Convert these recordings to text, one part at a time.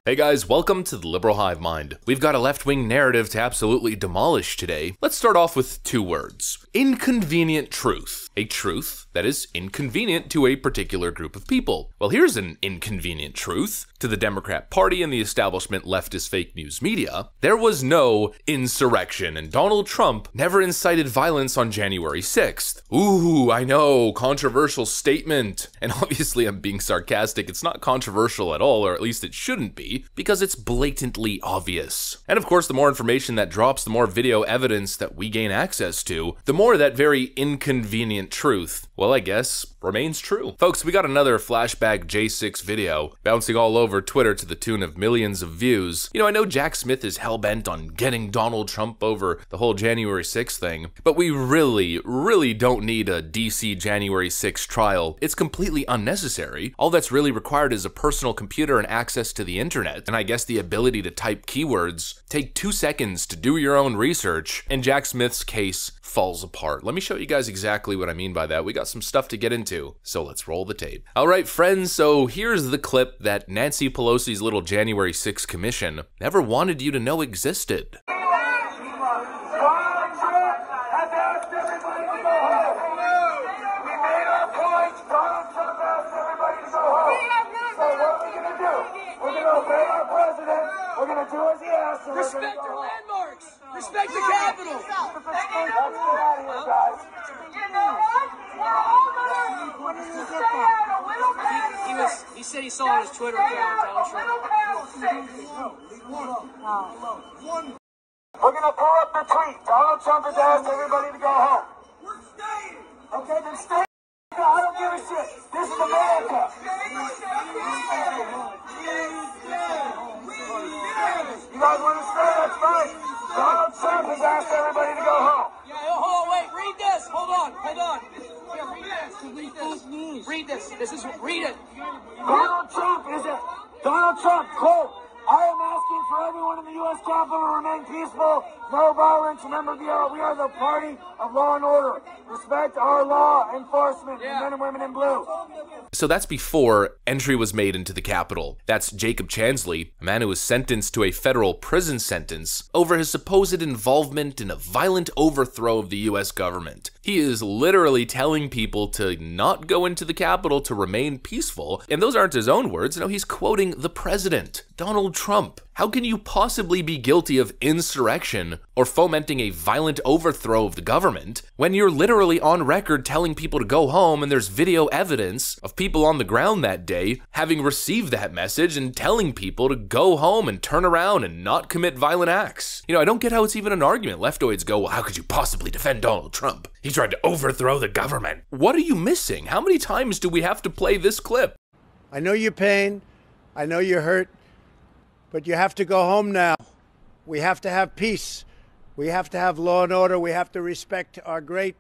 Hey guys, welcome to the Liberal Hive Mind. We've got a left-wing narrative to absolutely demolish today. Let's start off with two words. Inconvenient truth. A truth that is inconvenient to a particular group of people. Well, here's an inconvenient truth to the Democrat Party and the establishment leftist fake news media. There was no insurrection, and Donald Trump never incited violence on January 6th. Ooh, I know, controversial statement. And obviously I'm being sarcastic. It's not controversial at all, or at least it shouldn't be, because it's blatantly obvious. And of course, the more information that drops, the more video evidence that we gain access to, the more that very inconvenient truth, well, I guess, remains true. Folks, we got another flashback J6 video bouncing all over Twitter to the tune of millions of views. You know, I know Jack Smith is hell-bent on getting Donald Trump over the whole January 6th thing, but we really don't need a DC January 6th trial. It's completely unnecessary. All that's really required is a personal computer and access to the internet, and I guess the ability to type keywords. Take 2 seconds to do your own research, and Jack Smith's case falls apart. Let me show you guys exactly what I mean by that. We got some stuff to get into, so let's roll the tape. All right, friends, so here's the clip that Nancy Pelosi's little January 6th commission never wanted you to know existed. Respect our landmarks! Respect the Capitol! He said he saw on his Twitter account, Donald Trump. We're going to pull up the tweet. Donald Trump has asked everybody to go home. We're staying! Okay, then stay. I don't give a shit. This is America. You guys want to stay? That's fine. Donald Trump has asked everybody to go home. Yeah, hold on, wait, read this. Hold on. Here, read this. Read it. Donald Trump, quote, I am asking for everyone in the U.S. Capitol to remain peaceful, no violence. Remember, we are the party of law and order. Respect our law enforcement, and men and women in blue. So that's before entry was made into the Capitol. That's Jacob Chansley, a man who was sentenced to a federal prison sentence over his supposed involvement in a violent overthrow of the U.S. government. He is literally telling people to not go into the Capitol to remain peaceful, and those aren't his own words. No, he's quoting the president, Donald Trump. How can you possibly be guilty of insurrection or fomenting a violent overthrow of the government when you're literally on record telling people to go home, and there's video evidence of people on the ground that day having received that message and telling people to go home and turn around and not commit violent acts? You know, I don't get how it's even an argument. Leftoids go, well, how could you possibly defend Donald Trump? He tried to overthrow the government. What are you missing? How many times do we have to play this clip? I know your pain. I know you're hurt. But you have to go home now. We have to have peace. We have to have law and order. We have to respect our great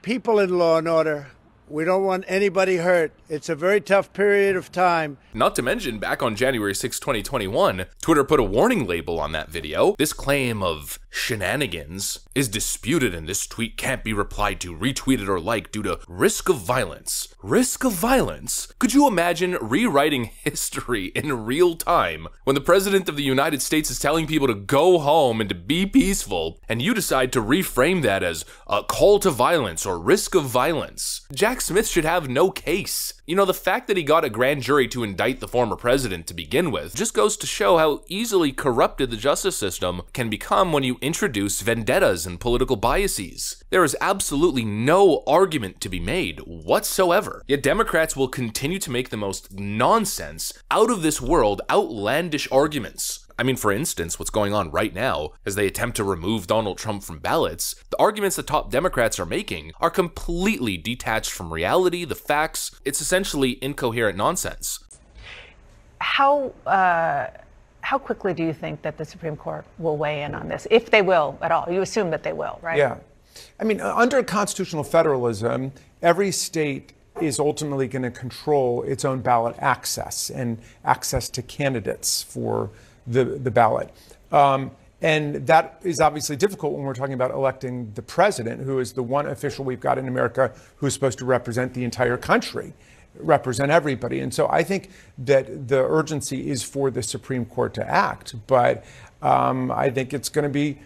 people in law and order. We don't want anybody hurt. It's a very tough period of time. Not to mention, back on January 6, 2021, Twitter put a warning label on that video. This claim of shenanigans is disputed, and this tweet can't be replied to, retweeted, or liked due to risk of violence. Risk of violence? Could you imagine rewriting history in real time when the President of the United States is telling people to go home and to be peaceful, and you decide to reframe that as a call to violence or risk of violence? Jack Smith should have no case. You know, the fact that he got a grand jury to indict the former president to begin with just goes to show how easily corrupted the justice system can become when you introduce vendettas and political biases. There is absolutely no argument to be made whatsoever. Yet Democrats will continue to make the most nonsense, out of this world, outlandish arguments. I mean, for instance, what's going on right now as they attempt to remove Donald Trump from ballots, the arguments the top Democrats are making are completely detached from reality, the facts. It's essentially incoherent nonsense. How quickly do you think that the Supreme Court will weigh in on this, if they will at all? You assume that they will, right? Yeah. I mean, under constitutional federalism, every state is ultimately going to control its own ballot access and access to candidates for the ballot. And that is obviously difficult when we're talking about electing the president, who is the one official we've got in America who is supposed to represent the entire country. represent everybody. And so I think that the urgency is for the Supreme Court to act. But I think it's going to be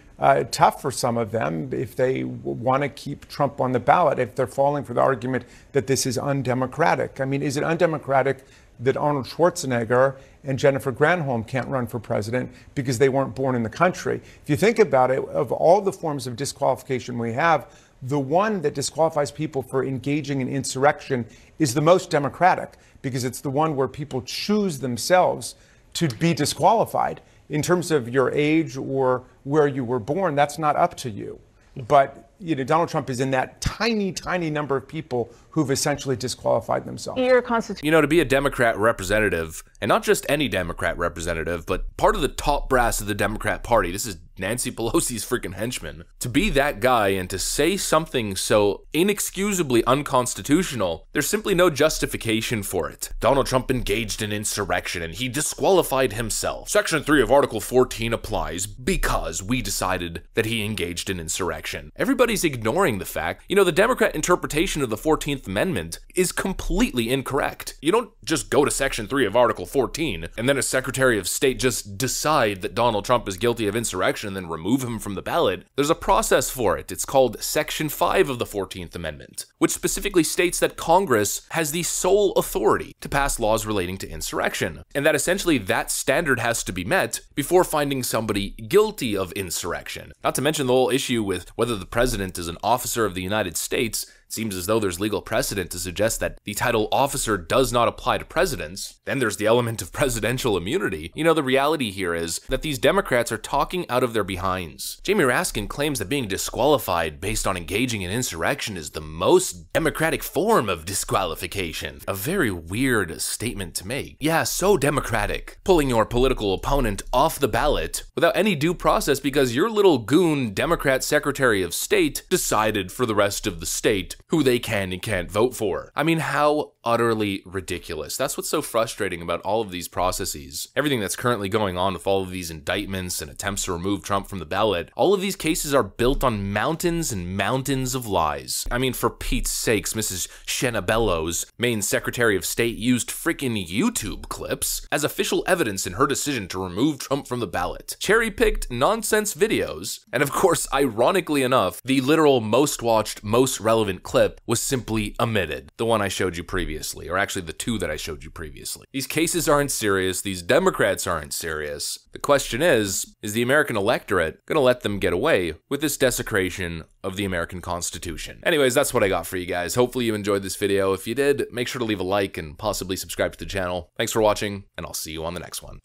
tough for some of them if they want to keep Trump on the ballot, if they're falling for the argument that this is undemocratic. I mean, is it undemocratic that Arnold Schwarzenegger and Jennifer Granholm can't run for president because they weren't born in the country? If you think about it, of all the forms of disqualification we have, the one that disqualifies people for engaging in insurrection is the most democratic, because it's the one where people choose themselves to be disqualified. In terms of your age or where you were born, that's not up to you. But Donald Trump is in that tiny, tiny number of people who've essentially disqualified themselves. To be a Democrat representative, and not just any Democrat representative, but part of the top brass of the Democrat Party, this is Nancy Pelosi's freaking henchman, to be that guy and to say something so inexcusably unconstitutional, there's simply no justification for it. Donald Trump engaged in insurrection and he disqualified himself. Section 3 of Article 14 applies because we decided that he engaged in insurrection. Everybody's ignoring the fact, the Democrat interpretation of the 14th Amendment is completely incorrect. You don't just go to Section 3 of Article 14 and then a Secretary of State just decide that Donald Trump is guilty of insurrection and then remove him from the ballot. There's a process for it. It's called Section 5 of the 14th Amendment, which specifically states that Congress has the sole authority to pass laws relating to insurrection, and that essentially that standard has to be met before finding somebody guilty of insurrection. Not to mention the whole issue with whether the president is an officer of the United States. It seems as though there's legal precedent to suggest that the title officer does not apply to presidents. Then there's the element of presidential immunity. The reality here is that these Democrats are talking out of their behinds. Jamie Raskin claims that being disqualified based on engaging in insurrection is the most democratic form of disqualification. A very weird statement to make. Yeah, so democratic. Pulling your political opponent off the ballot without any due process because your little goon Democrat Secretary of State decided for the rest of the state who they can and can't vote for. I mean, how utterly ridiculous. That's what's so frustrating about all of these processes. Everything that's currently going on with all of these indictments and attempts to remove Trump from the ballot, all of these cases are built on mountains and mountains of lies. I mean, for Pete's sakes, Mrs. Shenna Bellows, Maine Secretary of State, used freaking YouTube clips as official evidence in her decision to remove Trump from the ballot. Cherry-picked nonsense videos, and of course, ironically enough, the literal most watched, most relevant clip was simply omitted. The one I showed you previously, or actually the two that I showed you previously. These cases aren't serious. These Democrats aren't serious. The question is the American electorate going to let them get away with this desecration of the American Constitution? Anyways, that's what I got for you guys. Hopefully you enjoyed this video. If you did, make sure to leave a like and possibly subscribe to the channel. Thanks for watching, and I'll see you on the next one.